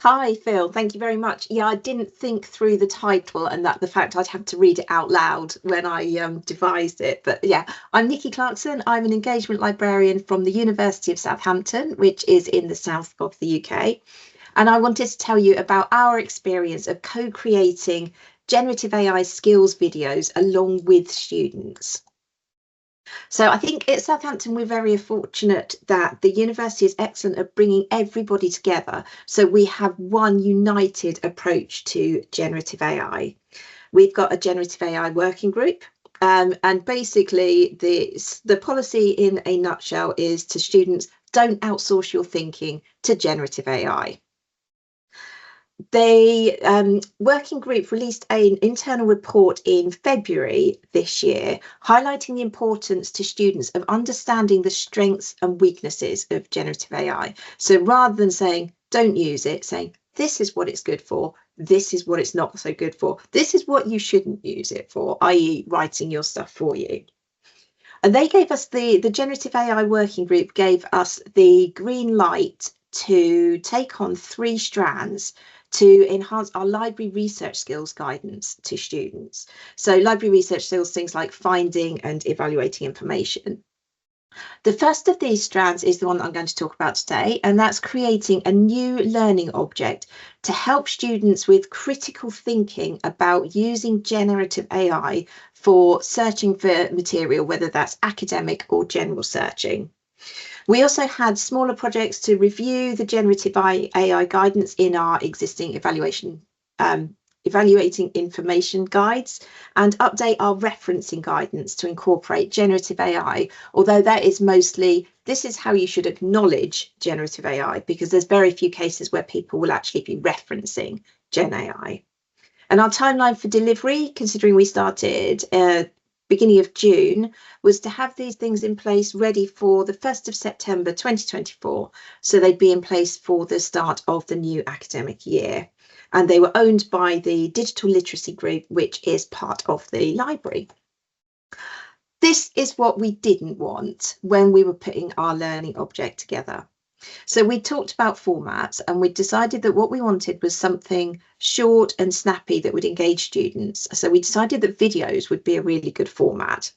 Hi, Phil. Thank you very much. Yeah, I didn't think through the title and that the fact I'd have to read it out loud when I devised it. But yeah, I'm Nikki Clarkson. I'm an engagement librarian from the University of Southampton, which is in the south of the UK. And I wanted to tell you about our experience of co-creating generative AI skills videos along with students. So I think at Southampton, we're very fortunate that the university is excellent at bringing everybody together. So we have one united approach to generative AI. We've got a generative AI working group. And basically, the policy in a nutshell is to students, don't outsource your thinking to generative AI. The working group released an internal report in February this year, highlighting the importance to students of understanding the strengths and weaknesses of generative AI. So rather than saying, don't use it, saying, this is what it's good for, this is what it's not so good for, this is what you shouldn't use it for, i.e. writing your stuff for you. And they gave us the generative AI working group gave us the green light to take on 3 strands to enhance our library research skills guidance to students. So library research skills, things like finding and evaluating information. The first of these strands is the one that I'm going to talk about today, and that's creating a new learning object to help students with critical thinking about using generative AI for searching for material, whether that's academic or general searching. We also had smaller projects to review the generative AI guidance in our existing evaluating information guides and update our referencing guidance to incorporate generative AI, although that is mostly, this is how you should acknowledge generative AI, because there's very few cases where people will actually be referencing Gen AI. And our timeline for delivery, considering we started beginning of June, was to have these things in place ready for the 1st of September 2024. So they'd be in place for the start of the new academic year. And they were owned by the Digital Literacy Group, which is part of the library. This is what we didn't want when we were putting our learning object together. So we talked about formats, and we decided that what we wanted was something short and snappy that would engage students. So we decided that videos would be a really good format.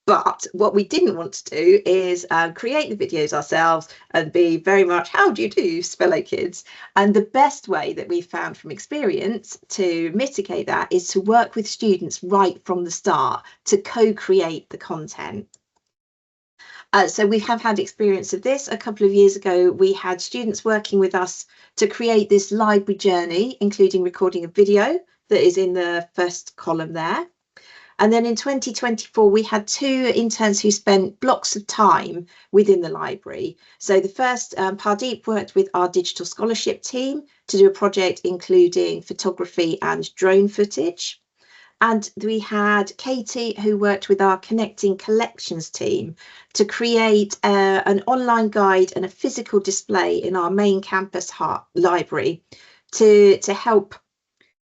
But what we didn't want to do is create the videos ourselves and be very much, how do you do, fellow kids? And the best way that we found from experience to mitigate that is to work with students right from the start to co-create the content. So we have had experience of this. A couple of years ago, we had students working with us to create this library journey, including recording a video that is in the first column there. And then in 2024, we had 2 interns who spent blocks of time within the library. So the first, Pardeep worked with our digital scholarship team to do a project including photography and drone footage. And we had Katie, who worked with our Connecting Collections team to create an online guide and a physical display in our main campus library to help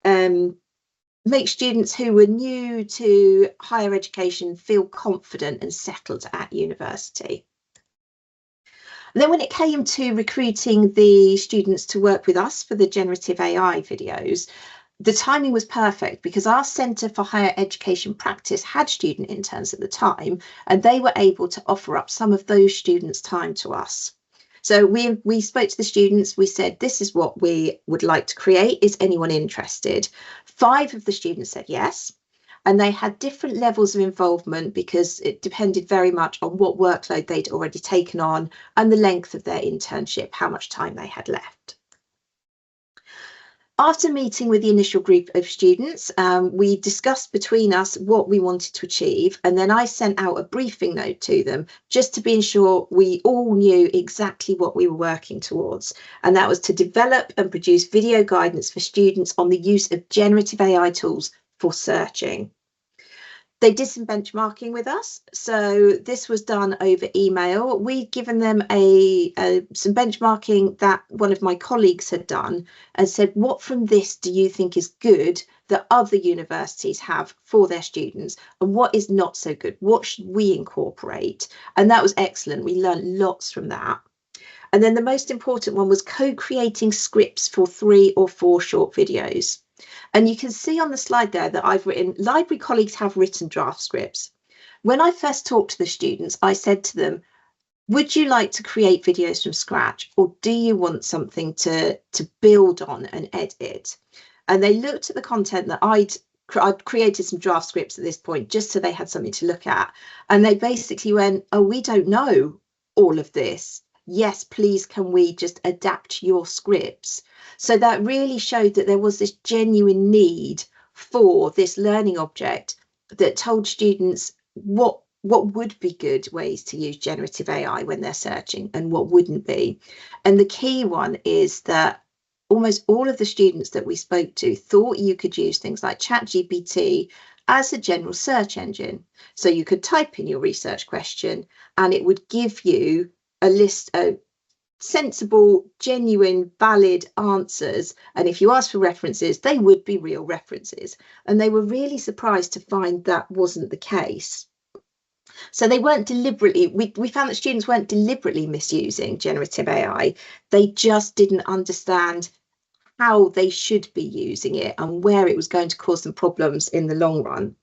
make students who were new to higher education feel confident and settled at university. And then when it came to recruiting the students to work with us for the generative AI videos, the timing was perfect because our Centre for Higher Education Practice had student interns at the time, and they were able to offer up some of those students' time to us. So we spoke to the students, we said, this is what we would like to create. Is anyone interested? 5 of the students said yes, and they had different levels of involvement because it depended very much on what workload they'd already taken on and the length of their internship, how much time they had left. After meeting with the initial group of students, we discussed between us what we wanted to achieve, and then I sent out a briefing note to them just to be sure we all knew exactly what we were working towards, and that was to develop and produce video guidance for students on the use of generative AI tools for searching. They did some benchmarking with us. So this was done over email. We'd given them some benchmarking that one of my colleagues had done and said, what from this do you think is good that other universities have for their students? And what is not so good? What should we incorporate? And that was excellent. We learned lots from that. And then the most important one was co-creating scripts for 3 or 4 short videos. And you can see on the slide there that I've written, library colleagues have written draft scripts. When I first talked to the students, I said to them, would you like to create videos from scratch, or do you want something to build on and edit? And they looked at the content that I'd created some draft scripts at this point, just so they had something to look at. And they basically went, oh, we don't know all of this. Yes, please, can we just adapt your scripts? So that really showed that there was this genuine need for this learning object that told students what would be good ways to use generative AI when they're searching and what wouldn't be. And the key one is that almost all of the students that we spoke to thought you could use things like ChatGPT as a general search engine. So you could type in your research question and it would give you a list of sensible, genuine, valid answers. And if you asked for references, they would be real references. And they were really surprised to find that wasn't the case. So they weren't deliberately, we found that students weren't deliberately misusing generative AI. They just didn't understand how they should be using it and where it was going to cause them problems in the long run.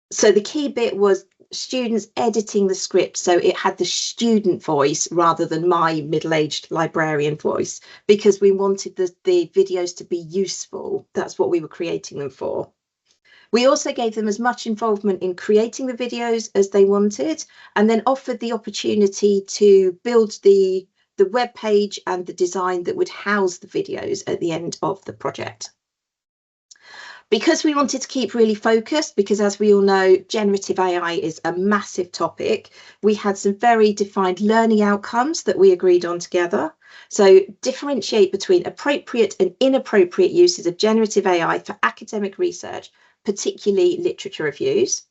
So the key bit was students editing the script so it had the student voice rather than my middle-aged librarian voice, because we wanted the videos to be useful. That's what we were creating them for. We also gave them as much involvement in creating the videos as they wanted, and then offered the opportunity to build the web page and the design that would house the videos at the end of the project. Because we wanted to keep really focused, because as we all know, generative AI is a massive topic, we had some very defined learning outcomes that we agreed on together. So differentiate between appropriate and inappropriate uses of generative AI for academic research, particularly literature reviews.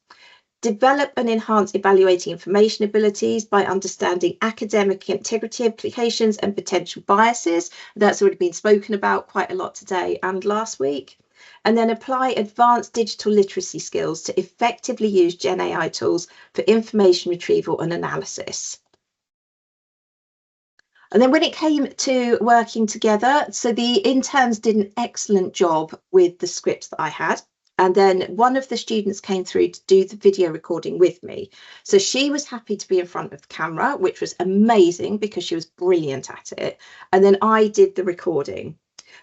Develop and enhance evaluating information abilities by understanding academic integrity implications and potential biases. That's already been spoken about quite a lot today and last week. And then apply advanced digital literacy skills to effectively use GenAI tools for information retrieval and analysis. And then when it came to working together, so the interns did an excellent job with the scripts that I had. And then one of the students came through to do the video recording with me. So she was happy to be in front of the camera, which was amazing because she was brilliant at it. And then I did the recording.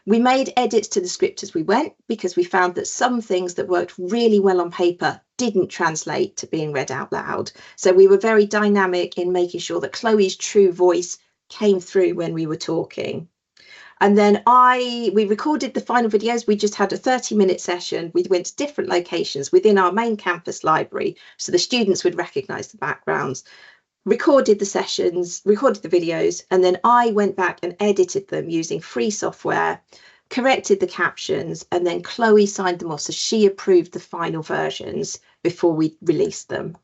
We made edits to the script as we went because we found that some things that worked really well on paper didn't translate to being read out loud. So we were very dynamic in making sure that Chloe's true voice came through when we were talking. And then we recorded the final videos. We just had a 30-minute session. We went to different locations within our main campus library, so the students would recognise the backgrounds, recorded the sessions, recorded the videos, and then I went back and edited them using free software, corrected the captions, and then Chloe signed them off. So she approved the final versions before we released them.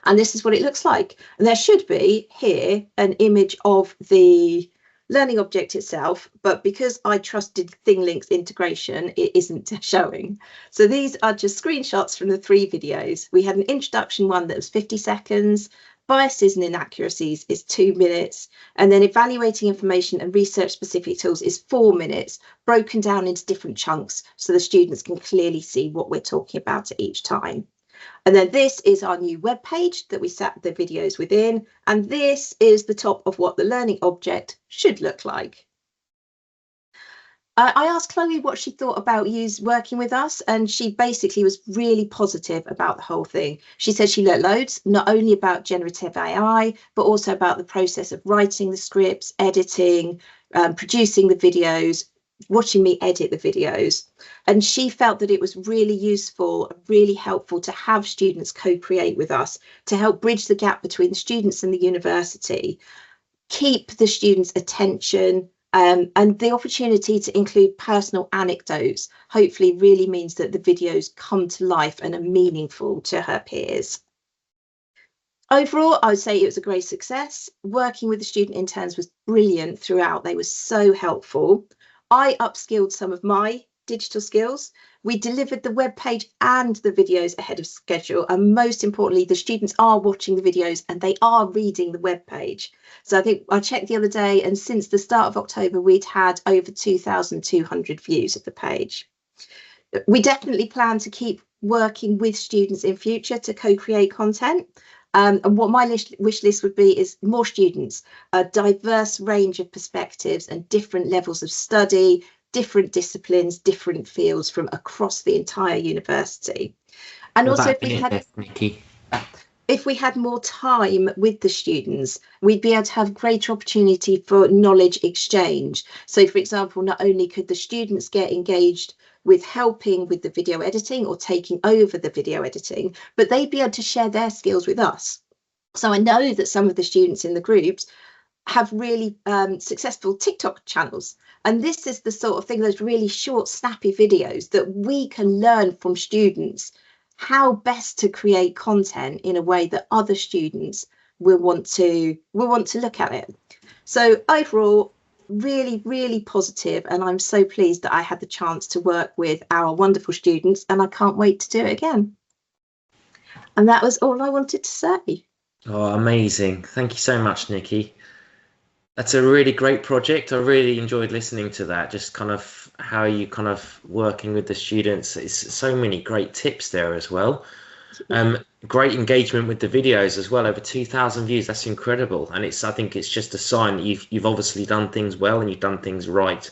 And this is what it looks like. And there should be here an image of the learning object itself, but because I trusted ThingLink's integration, it isn't showing. So these are just screenshots from the 3 videos. We had an introduction one that was 50 seconds, biases and inaccuracies is 2 minutes, and then evaluating information and research specific tools is 4 minutes, broken down into different chunks so the students can clearly see what we're talking about at each time. And then this is our new web page that we sat the videos within. And this is the top of what the learning object should look like. I asked Chloe what she thought about working with us, and she basically was really positive about the whole thing. She said she learned loads, not only about generative AI, but also about the process of writing the scripts, editing, producing the videos, watching me edit the videos. And she felt that it was really useful, really helpful to have students co-create with us to help bridge the gap between the students and the university, keep the students' attention, and the opportunity to include personal anecdotes hopefully really means that the videos come to life and are meaningful to her peers. Overall, I would say it was a great success. Working with the student interns was brilliant throughout. They were so helpful. I upskilled some of my digital skills. We delivered the web page and the videos ahead of schedule. And most importantly, the students are watching the videos and they are reading the web page. So I think I checked the other day, and since the start of October, we'd had over 2,200 views of the page. We definitely plan to keep working with students in future to co-create content. And what my wish list would be is more students, a diverse range of perspectives and different levels of study, different disciplines, different fields from across the entire university. And Well, also, if we had more time with the students, we'd be able to have greater opportunity for knowledge exchange. So, for example, not only could the students get engaged with helping with the video editing or taking over the video editing, but they'd be able to share their skills with us. So I know that some of the students in the groups have really successful TikTok channels. And this is the sort of thing, those really short, snappy videos that we can learn from students how best to create content in a way that other students will want to look at it. So overall, really, really positive, and I'm so pleased that I had the chance to work with our wonderful students, and I can't wait to do it again. And that was all I wanted to say. Oh, amazing. Thank you so much, Nikki. That's a really great project. I really enjoyed listening to that, just kind of how you kind of working with the students. It's so many great tips there as well. Great engagement with the videos as well, over 2,000 views. That's incredible. And I think it's just a sign that you've obviously done things well and you've done things right,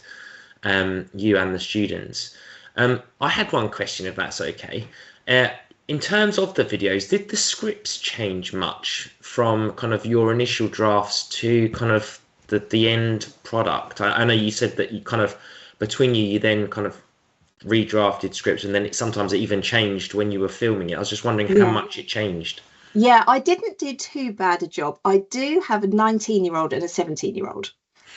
you and the students. I had one question, if that's okay. In terms of the videos, did the scripts change much from kind of your initial drafts to kind of the end product? I know you said that you kind of, between you then kind of redrafted scripts, and then sometimes it even changed when you were filming it. I was just wondering how much it changed. Yeah, I didn't do too bad a job. I do have a 19-year-old and a 17-year-old.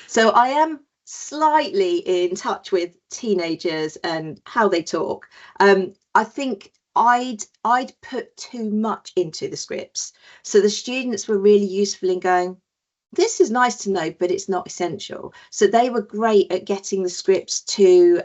So I am slightly in touch with teenagers and how they talk. I think I'd put too much into the scripts. So the students were really useful in going, this is nice to know, but it's not essential. So they were great at getting the scripts to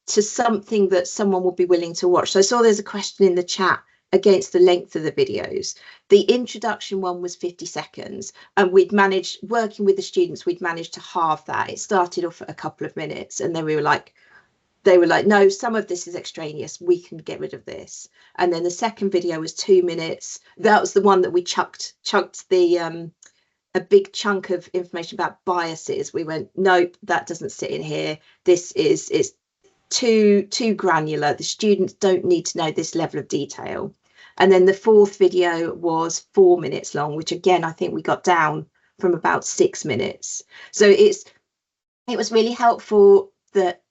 something that someone would be willing to watch. So I saw there's a question in the chat against the length of the videos. The introduction one was 50 seconds, and we'd managed, working with the students, we'd managed to halve that. It started off at a couple of minutes, and then they were like, no, some of this is extraneous, we can get rid of this. And then the second video was 2 minutes. That was the one that we chucked the a big chunk of information about biases. We went, nope, that doesn't sit in here. This is too granular. The students don't need to know this level of detail. And then the fourth video was 4 minutes long, which again, I think we got down from about 6 minutes. So it was really helpful that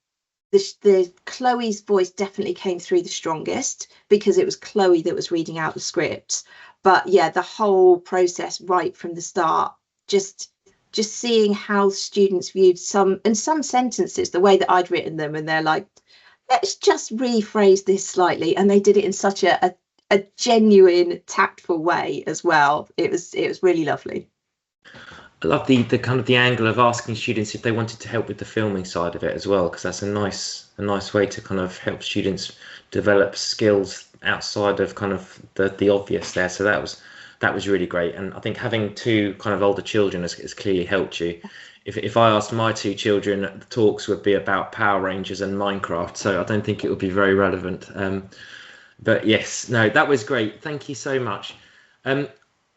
the Chloe's voice definitely came through the strongest, because it was Chloe that was reading out the scripts. But yeah, the whole process right from the start, just seeing how students viewed some sentences, the way that I'd written them, and they're like, let's just rephrase this slightly, and they did it in such a genuine, tactful way as well. It was really lovely. I love the kind of the angle of asking students if they wanted to help with the filming side of it as well, because that's a nice way to kind of help students develop skills outside of kind of the obvious there. So that was really great. And I think having two kind of older children has clearly helped you. If I asked my two children, the talks would be about Power Rangers and Minecraft, so I don't think it would be very relevant. But yes, no, that was great. Thank you so much.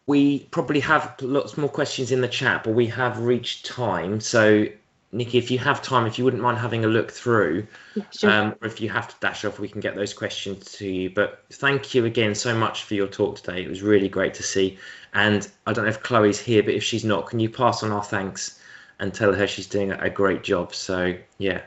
We probably have lots more questions in the chat, but we have reached time. So Nikki, if you have time, if you wouldn't mind having a look through, or if you have to dash off, we can get those questions to you. But thank you again so much for your talk today. It was really great to see. And I don't know if Chloe's here, but if she's not, can you pass on our thanks and tell her she's doing a great job? So yeah,